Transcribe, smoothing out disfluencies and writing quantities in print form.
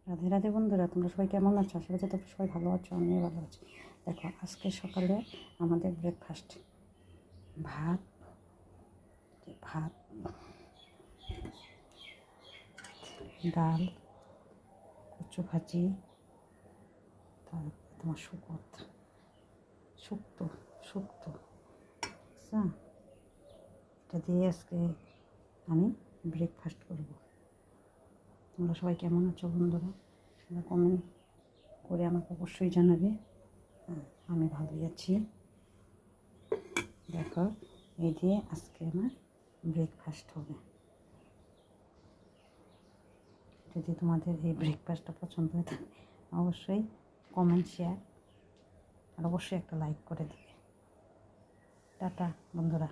রাধে রাধে বন্ধুরা, তোমরা সবাই কেমন আছো? আশা করছি তোমরা সবাই ভালো আছো, আমিও ভালো আছি। দেখো, আজকে সকালে আমাদের ব্রেকফাস্ট ভাত ভাত ডাল, কচু ভাজি, তারপর তোমার শুক্তো শুক্তো বুঝছো? এটা দিয়ে আজকে আমি ব্রেকফাস্ট করব। তোমরা সবাই কেমন আছো বন্ধুরা? তোমরা কমেন্ট করে আমাকে অবশ্যই জানাবে। আমি ভালোই আছি। দেখো, এই দিয়ে আজকে আমার ব্রেকফাস্ট হবে। যদি তোমাদের এই ব্রেকফাস্টটা পছন্দ হয়ে থাকে অবশ্যই কমেন্ট, শেয়ার আর অবশ্যই একটা লাইক করে দেবে। টাটা বন্ধুরা।